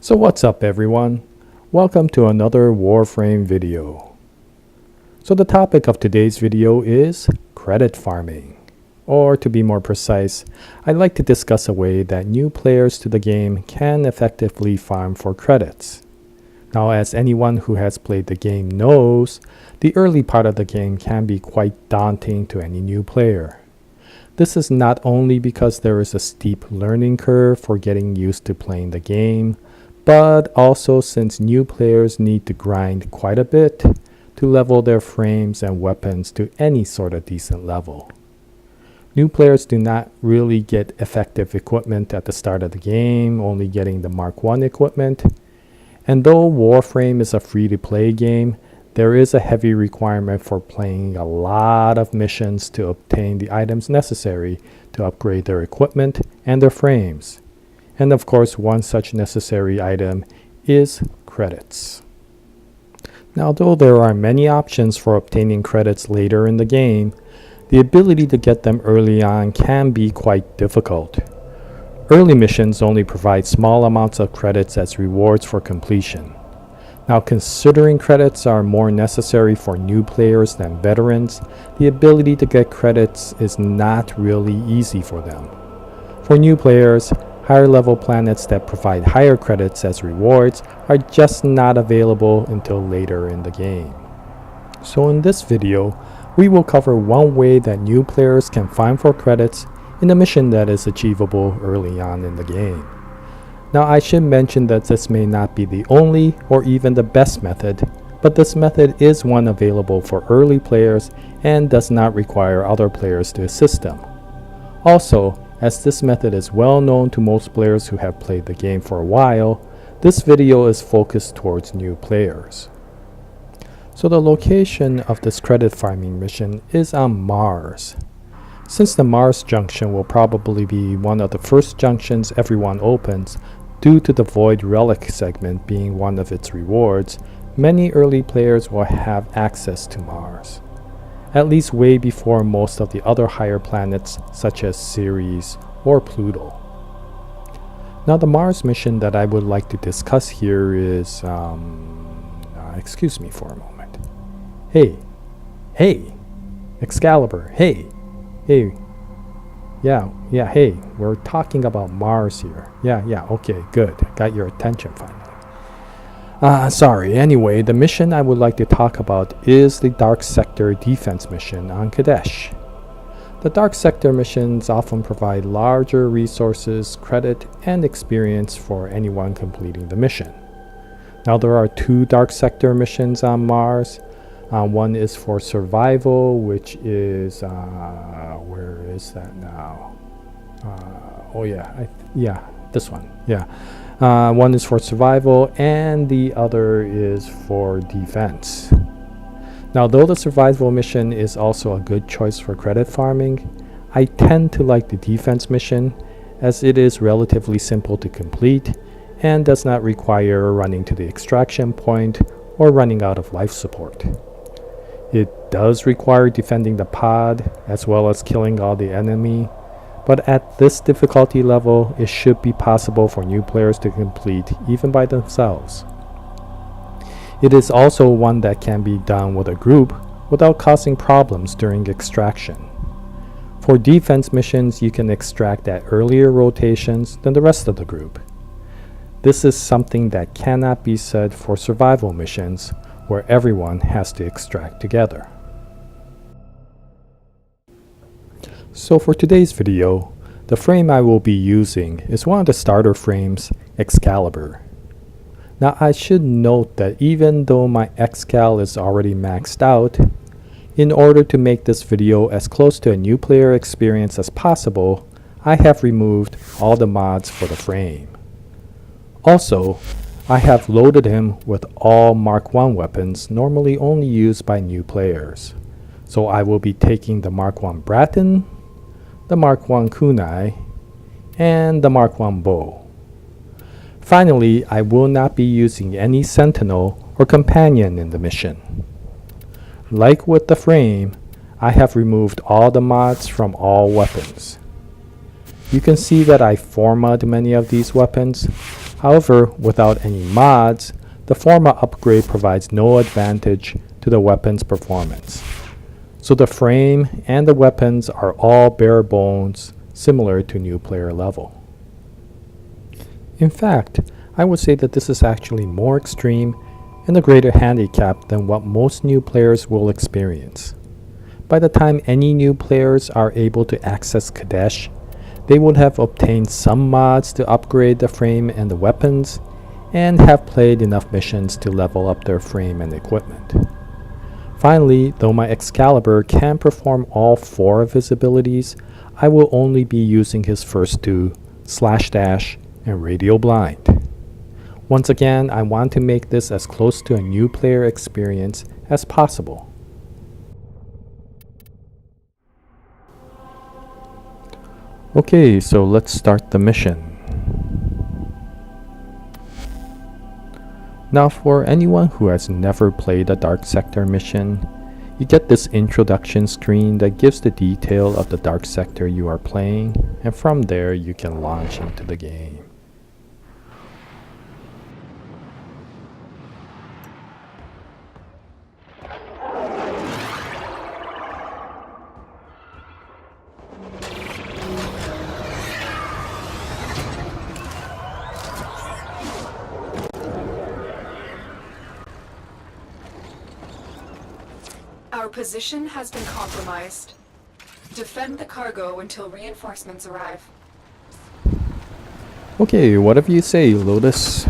So what's up everyone? Welcome to another Warframe video. So the topic of today's video is credit farming. Or to be more precise, I'd like to discuss a way that new players to the game can effectively farm for credits. Now, as anyone who has played the game knows, the early part of the game can be quite daunting to any new player. This is not only because there is a steep learning curve for getting used to playing the game, but also since new players need to grind quite a bit to level their frames and weapons to any sort of decent level. New players do not really get effective equipment at the start of the game, only getting the Mark 1 equipment. And though Warframe is a free-to-play game, there is a heavy requirement for playing a lot of missions to obtain the items necessary to upgrade their equipment and their frames. And of course, one such necessary item is credits. Now, though there are many options for obtaining credits later in the game, the ability to get them early on can be quite difficult. Early missions only provide small amounts of credits as rewards for completion. Now, considering credits are more necessary for new players than veterans, the ability to get credits is not really easy for them. For new players, higher level planets that provide higher credits as rewards are just not available until later in the game. So in this video, we will cover one way that new players can farm for credits in a mission that is achievable early on in the game. Now, I should mention that this may not be the only or even the best method, but this method is one available for early players and does not require other players to assist them. Also, as this method is well known to most players who have played the game for a while, this video is focused towards new players. So the location of this credit farming mission is on Mars. Since the Mars junction will probably be one of the first junctions everyone opens, due to the Void Relic segment being one of its rewards, many early players will have access to Mars, at least way before most of the other higher planets such as Ceres or Pluto. Now, the Mars mission that I would like to discuss here is, excuse me for a moment. Hey, Excalibur, hey, hey, we're talking about Mars here. Yeah, okay, good, got your attention finally. Sorry, anyway, the mission I would like to talk about is the Dark Sector defense mission on Kadesh. The Dark Sector missions often provide larger resources, credit, and experience for anyone completing the mission. Now, there are two Dark Sector missions on Mars. One is for survival, which is, where is that now? This one, yeah. One is for survival and the other is for defense. Now, though the survival mission is also a good choice for credit farming, I tend to like the defense mission as it is relatively simple to complete and does not require running to the extraction point or running out of life support. It does require defending the pod as well as killing all the enemy, but at this difficulty level, it should be possible for new players to complete even by themselves. It is also one that can be done with a group without causing problems during extraction. For defense missions, you can extract at earlier rotations than the rest of the group. This is something that cannot be said for survival missions, where everyone has to extract together. So for today's video, the frame I will be using is one of the starter frames, Excalibur. Now, I should note that even though my Excal is already maxed out, in order to make this video as close to a new player experience as possible, I have removed all the mods for the frame. Also, I have loaded him with all Mark 1 weapons normally only used by new players. So I will be taking the Mark 1 Bratton, the Mark 1 Kunai, and the Mark 1 Bow. Finally, I will not be using any Sentinel or Companion in the mission. Like with the frame, I have removed all the mods from all weapons. You can see that I formatted many of these weapons. However, without any mods, the Forma upgrade provides no advantage to the weapon's performance. So the frame and the weapons are all bare bones, similar to new player level. In fact, I would say that this is actually more extreme and a greater handicap than what most new players will experience. By the time any new players are able to access Kadesh, they would have obtained some mods to upgrade the frame and the weapons, and have played enough missions to level up their frame and equipment. Finally, though my Excalibur can perform all 4 of his abilities, I will only be using his first 2, Slash Dash and Radial Blind. Once again, I want to make this as close to a new player experience as possible. Okay, so let's start the mission. Now for anyone who has never played a Dark Sector mission, you get this introduction screen that gives the detail of the Dark Sector you are playing, and from there you can launch into the game. Our position has been compromised. Defend the cargo until reinforcements arrive. Okay, whatever you say, Lotus.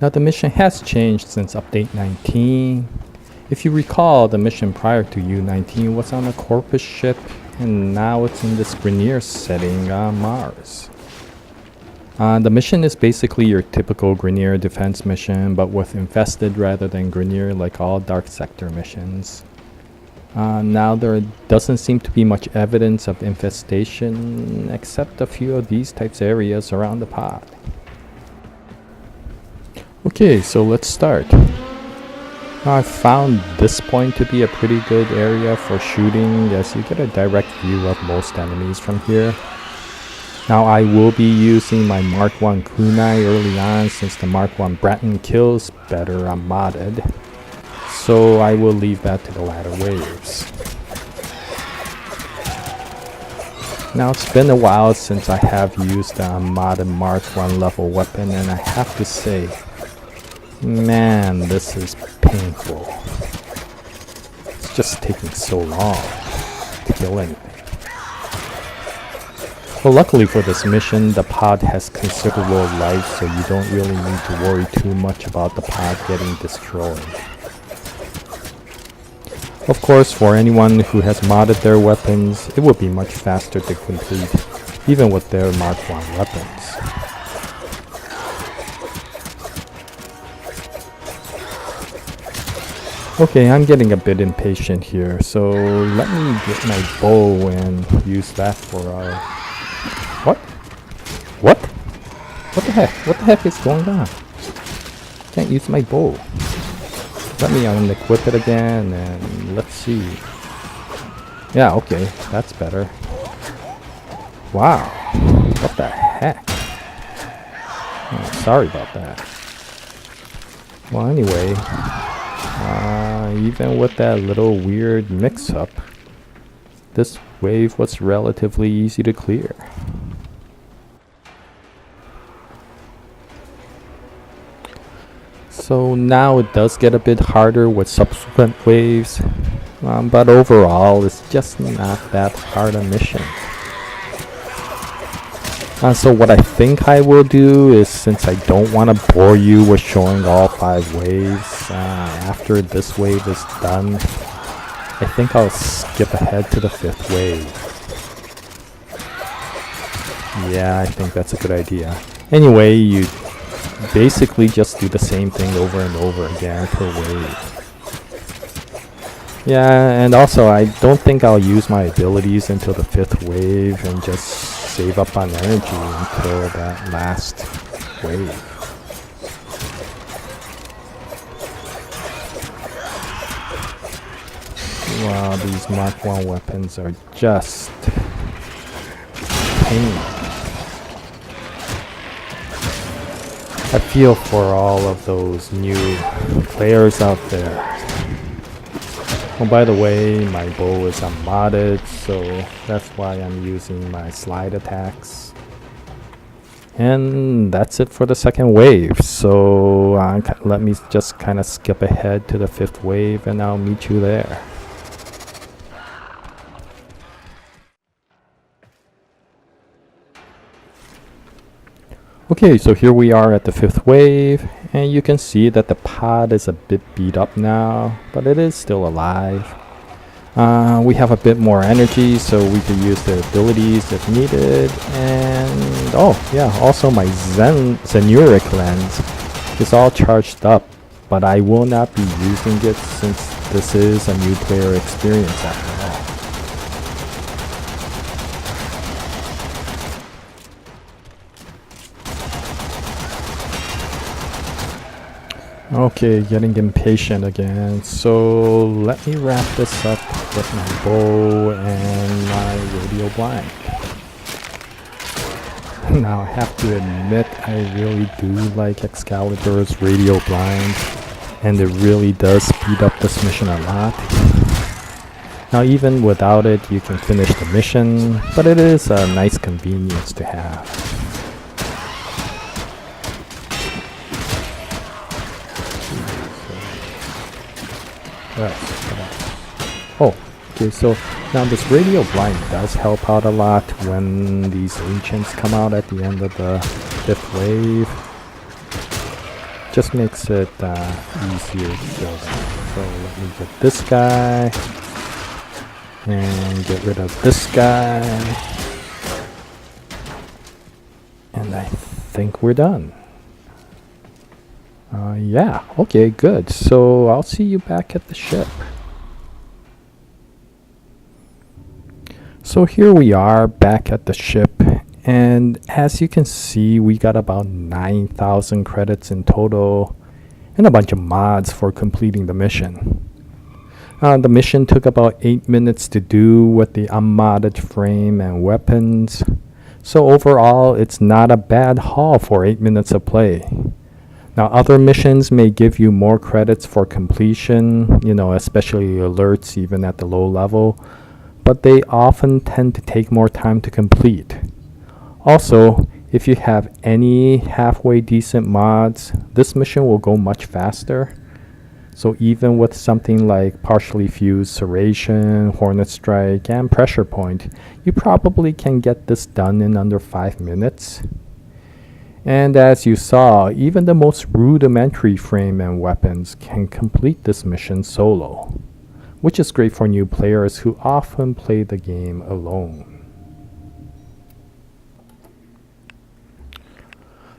Now the mission has changed since update 19. If you recall, the mission prior to U19 was on a Corpus ship, and now it's in this Grineer setting on Mars. The mission is basically your typical Grineer defense mission, but with infested rather than Grineer like all Dark Sector missions. Now there doesn't seem to be much evidence of infestation, except a few of these types of areas around the pod. Okay, so let's start. I found this point to be a pretty good area for shooting, as you get a direct view of most enemies from here. Now I will be using my Mark 1 kunai early on, since the Mark 1 Bratton kills better unmodded. So I will leave that to the latter waves. Now it's been a while since I have used a unmodded Mark 1 level weapon, and I have to say, man, this is painful. It's just taking so long to kill anything. Well, luckily for this mission, the pod has considerable life, so you don't really need to worry too much about the pod getting destroyed. Of course, for anyone who has modded their weapons, it would be much faster to complete, even with their Mark 1 weapons. Okay, I'm getting a bit impatient here, so let me get my bow and use that for our... What? What? What the heck? What the heck is going on? Can't use my bow. Let me unequip it again, and let's see. Yeah, okay, that's better. Wow, what the heck? Oh, sorry about that. Well, anyway, even with that little weird mix-up, this wave was relatively easy to clear. So now it does get a bit harder with subsequent waves, but overall it's just not that hard a mission. So what I think I will do is, since I don't want to bore you with showing all 5 waves, after this wave is done, I think I'll skip ahead to the 5th wave. Yeah, I think that's a good idea. Anyway, you basically just do the same thing over and over again per wave. Yeah, and also I don't think I'll use my abilities until the 5th wave, and just save up on energy until that last wave. Wow, these Mark 1 weapons are just pain. I feel for all of those new players out there. Oh, by the way, my bow is unmodded, so that's why I'm using my slide attacks. And that's it for the second wave. So let me just kind of skip ahead to the fifth wave and I'll meet you there. Okay, so here we are at the fifth wave, and you can see that the pod is a bit beat up now, but it is still alive. We have a bit more energy, so we can use the abilities if needed. And oh yeah, also my Zenuric lens is all charged up, but I will not be using it since this is a new player experience after all. Okay, getting impatient again, so let me wrap this up with my bow and my radio blind. Now I have to admit, I really do like Excalibur's radio blind, and it really does speed up this mission a lot. Now even without it, you can finish the mission, but it is a nice convenience to have. Oh, okay, so now this radio blind does help out a lot when these ancients come out at the end of the fifth wave. Just makes it easier to kill them. So let me get this guy and get rid of this guy, and I think we're done. Yeah, okay, good. So I'll see you back at the ship. So here we are back at the ship, and as you can see, we got about 9,000 credits in total and a bunch of mods for completing the mission. The mission took about 8 minutes to do with the unmodded frame and weapons. So overall, it's not a bad haul for 8 minutes of play. Now, other missions may give you more credits for completion, you know, especially alerts even at the low level, but they often tend to take more time to complete. Also, if you have any halfway decent mods, this mission will go much faster. So even with something like partially fused Serration, Hornet Strike, and Pressure Point, you probably can get this done in under 5 minutes. And as you saw, even the most rudimentary frame and weapons can complete this mission solo, which is great for new players who often play the game alone.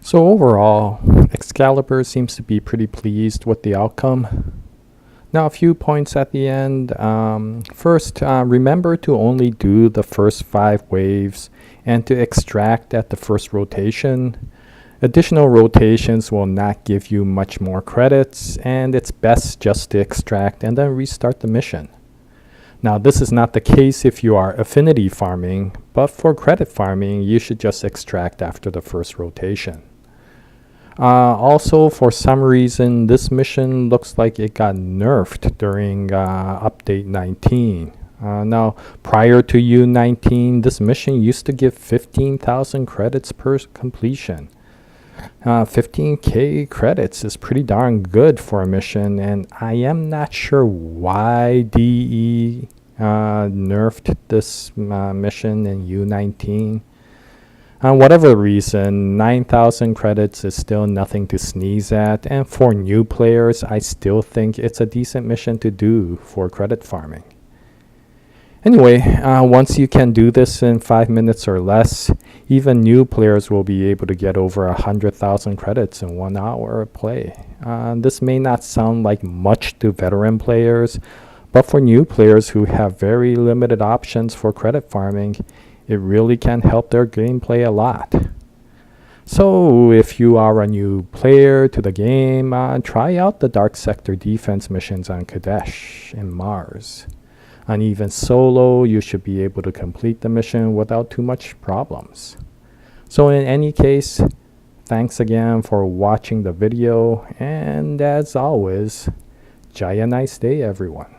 So overall, Excalibur seems to be pretty pleased with the outcome. Now a few points at the end. First, remember to only do the first 5 waves and to extract at the first rotation. Additional rotations will not give you much more credits, and it's best just to extract and then restart the mission. Now this is not the case if you are affinity farming, but for credit farming you should just extract after the first rotation. Also, for some reason, this mission looks like it got nerfed during update 19. Now, prior to U19, this mission used to give 15,000 credits per completion. 15k credits is pretty darn good for a mission, and I am not sure why DE nerfed this mission in U19. Whatever the reason, 9,000 credits is still nothing to sneeze at, and for new players, I still think it's a decent mission to do for credit farming. Anyway, once you can do this in 5 minutes or less, even new players will be able to get over 100,000 credits in 1 hour of play. This may not sound like much to veteran players, but for new players who have very limited options for credit farming, it really can help their gameplay a lot. So if you are a new player to the game, try out the Dark Sector defense missions on Kadesh and Mars. And even solo, you should be able to complete the mission without too much problems. So in any case, Thanks again for watching the video, and as always, Jaya, nice day everyone.